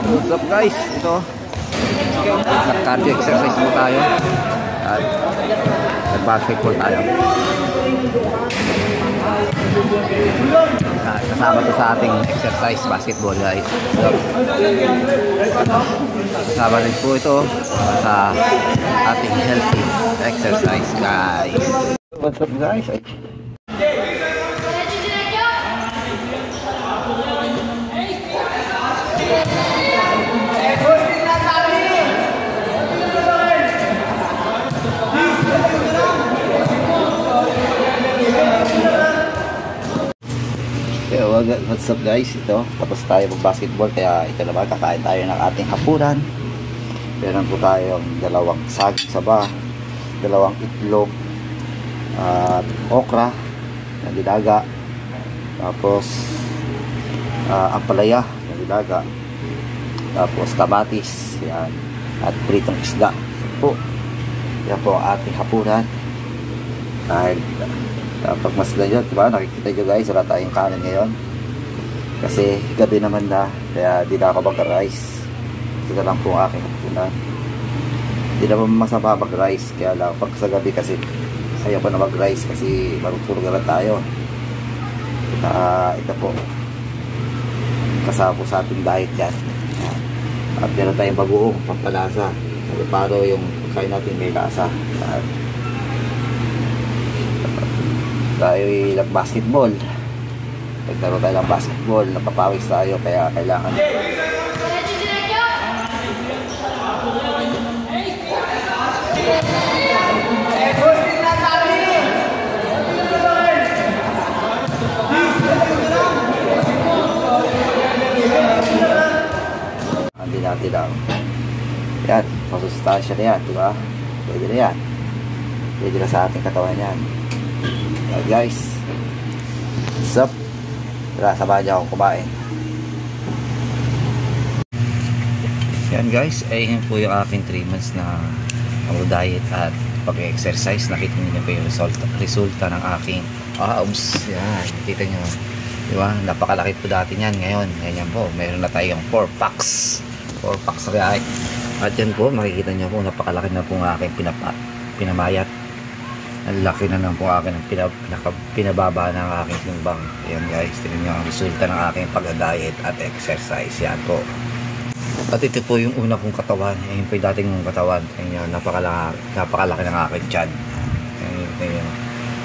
What's up guys? Ito nag-cardio exercise po tayo at nag-basketball tayo. Kasama to sa ating exercise basketball guys. So, kasama rin po ito sa ating healthy exercise guys. What's up guys? What's up guys? Ito, tapos tayo mag-basketball kaya ito naman, kakain tayo ng ating hapunan. Meron po tayong dalawang saging saba, dalawang itlog at okra na dilaga, tapos ampalaya na dilaga, tapos kamatis yan, at pritong isda po. Yan po ang ating hapunan. Dahil pag masdan yun, diba? Nakikita nyo guys, wala tayong kanin ngayon kasi gabi naman na, kaya di na ako mag-rice. Ito na lang po ang aking hapunan. Di naman masama mag-rice, kaya lang pag sa gabi kasi ayaw ko na mag-rice kasi marutulog na lang tayo. Ito po kasama po sa ating diet yan. At meron tayong bagoong pampalasa para yung kain natin may lasa. Tayo nag-basketball, naglaro tayo ng basketball, napapawis tayo kaya kailangan hindi natin lang yan, masustansya na yan, diba? Pwede na yan, pwede na sa ating katawan yan. Guys, what's up? Tara, sabahan niyo akong kumain. Yan guys, ayun po yung aking 3 months na diet at pag-exercise. Nakita niyo po yung resulta ng aking abs. Yan, nakita niyo, diba? Napakalaki po dati niyan. Ngayon, ganyan po, meron na tayong 4 packs. 4 packs na kaya. At yan po, makikita niyo po, napakalaki na po ng aking pinamayat. Ang laki na lang po akin ang pinababa ng aking timbang. Ayan guys, tingnan nyo ang resulta ng aking pag-diet at exercise. Yan po. At ito po yung una kong katawan. Ayan po yung dating mong katawan. Ayan, napakalaki ng aking tiyan.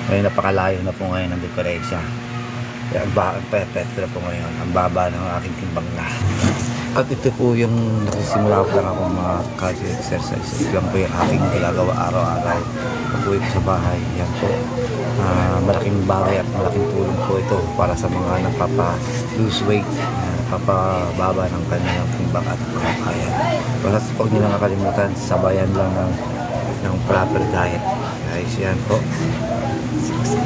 Ngayon napakalayo na po ngayon ang diferensya. Kaya ang perfecto na po ngayon. Ang baba ng aking timbang na. At ito po yung nagsisimula ko lang ako mga cardio exercise. Ito lang po yung aking ginagawa araw-araw. Pag-uwi ko sa bahay, yan po. Malaking bagay at malaking tulong po ito para sa mga nagpapa-lose weight, nagpapababa ng kanilang timbang at kamakayan. Basta huwag nyo lang nakalimutan, sabayan lang ng proper diet. Guys, yan po.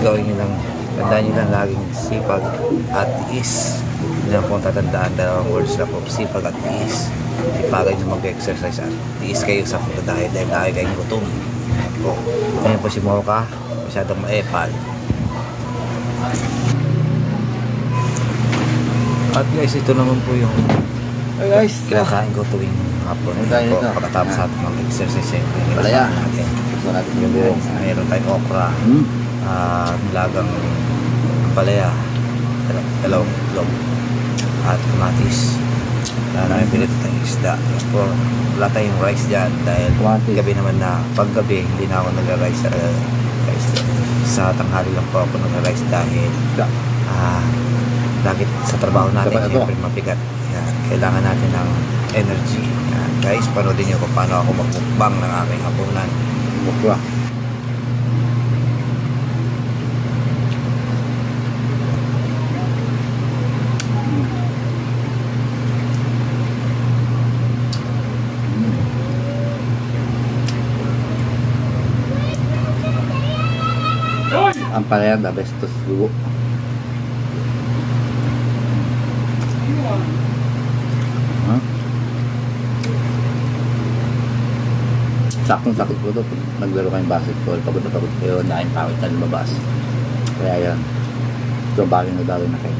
Gawin nyo lang, tandaan nyo lang laging sipag at tiis. Hindi na po tatandaan, dalawang words na po, sipag at tiis. Ipagay nyo mag-exercise at tiis kayo sa pagdahil dahil lagi kayong gutom. Ngayon po si Mocha, masyadong maepal. At guys, ito naman po yung kinakain ko tuwing hapon. Pagkatapos sa ating mag-exercise, palaya natin. Mayroon tayong okra, nilagang palaya, dalawang itlog at kamatis. Namin pinito tayong isda. Wala tayong rice dyan dahil gabi naman na. Pag gabi hindi na ako nag-rice sa tanghali lang po ako nag-rice dahil lagi sa trabaho natin siyempre mabigat. Yan, kailangan natin ng energy. Yan, guys, panoodin nyo kung paano ako magmukbang ng aking hapunan. Mukbang. Ang palaya the best to sugo. Sakong-sakit po ito. Naglaro kayong basketball. Pagod na pagod kayo. Nain pawit na lumabas. Kaya yan. Ito bagay na kayo.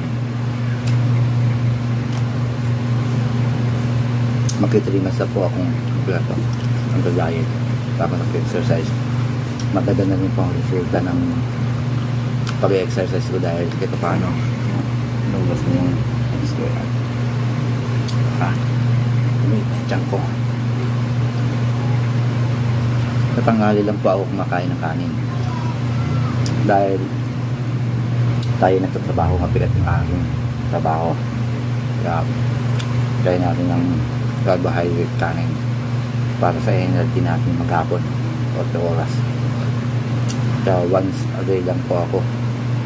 Mag-3 months na po akong kompleto ang diet tapos nag-exercise. Maganda na rin po ang resulta ng pag-exercise ko dahil kito paano nubas mo yung square. Umit na yung tiyan ko. Natanghali lang po ako kumakain ng kanin dahil tayo nagtatrabaho, mapigat yung aking trabaho, kaya natin ng carbohydrate kanin para sa energy natin maghapon 8 oras. Kaya once a day lang po ako,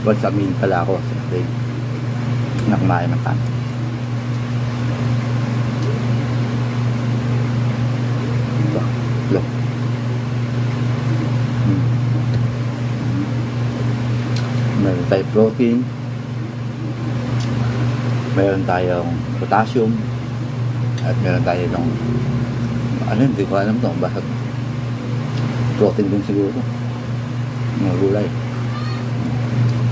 once a meal pala ako sa day na kumain ng kanin. Ito, look. Meron tayong protein, meron tayong potassium, at meron tayo ng ano, hindi ko alam ito, basta protein din siguro mga gulay,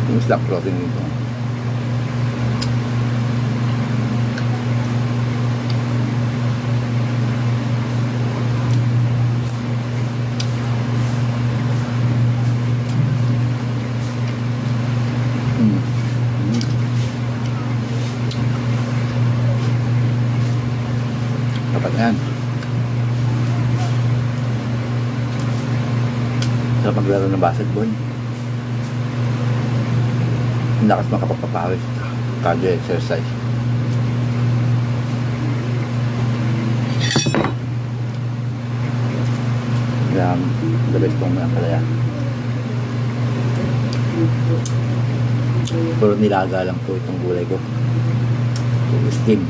yung isla protein dito. Dapat yan. Sa maglaro ng basketball, ang lakas makapagpapawis, cardio exercise. Kaya the best pong mga palaya. Pero nilaga lang po itong gulay ko, steam.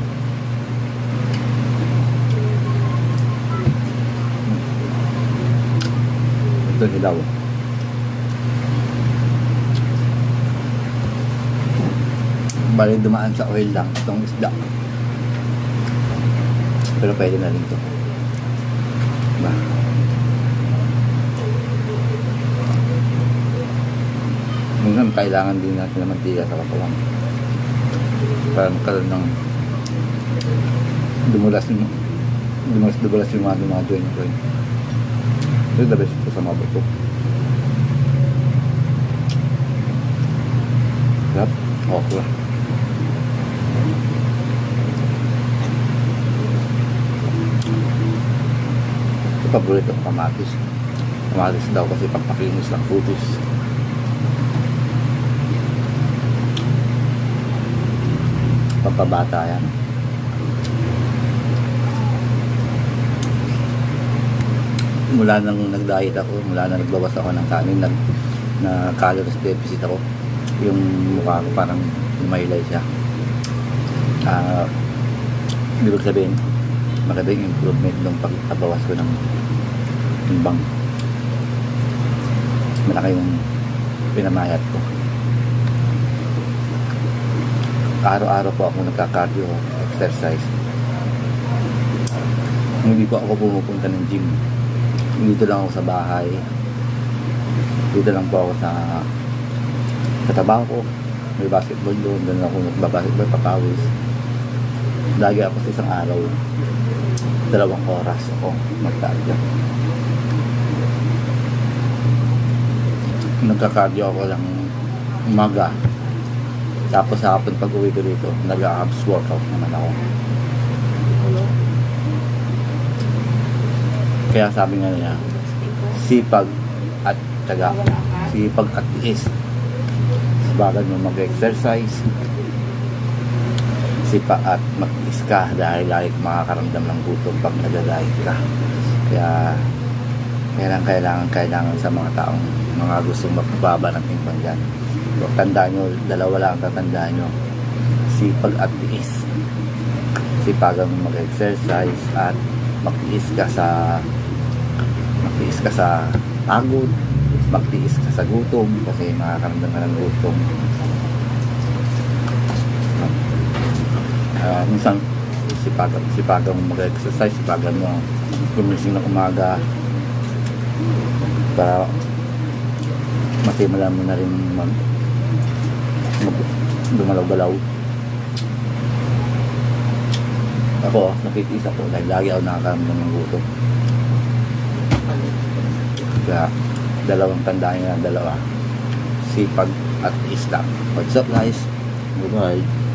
Ito hilaw. Bali dumaan sa oil lang itong isda, pero pwede na rin ito. Diba? Minsan kailangan din natin ng mantika sa katawan para magkaroon ng dumulas yung mga joint ko. Ito the best ito sa mga bato. Sarap, okra. Ito paborito ng kamatis. Kamatis daw kasi pagpakinis ng kutis. Pampabata yan. Mula nang nag-diet ako, mula nang nagbawas ako ng kanin, na calories deficit ako, yung mukha ko parang lumaylay siya. Ibig sabihin, maganda yung improvement nung pagbawas ko ng timbang. Malaki yung pinamayat ko. Araw-araw po ako nagka-cardio exercise. Hindi po ako pumupunta ng gym. Dito lang ako sa bahay. Dito lang po ako sa trabaho ko. May basketball doon. Doon ako magbabasketball, papawis. Lagi ako sa isang araw, 2 oras ako mag-cardio. Nagka-cardio ako lang umaga. Tapos sa hapon pag uwi ko dito, nag-abs workout naman ako. Kaya sabi nga niya, sipag at tiyaga, sipag at tiis. Sabagan mo mag-exercise, sipag at mag-tiis ka dahil lagi makakaramdam ng gutom pag nag-diet ka. Kaya kailangan sa mga taong mga gustong magpababa ng timbang dyan. Tandaan nyo, 2 lang ang tatandaan nyo, sipag at tiis. Sipagan mo mag-exercise at magtiis ka sa pagod, magtiis ka sa gutom kasi makakaramdam ka ng gutom. Minsan sipagan mo mag-exercise, sipagan mo gumising ng umaga para matimulan mo na rin dumalaw-galaw. Ako, nakikisa po dahil lagi ako nakakaramdam ng gutom. Kaya, dalawang tandaan nga, dalawa. Sipag at istak. What's up guys? Goodbye.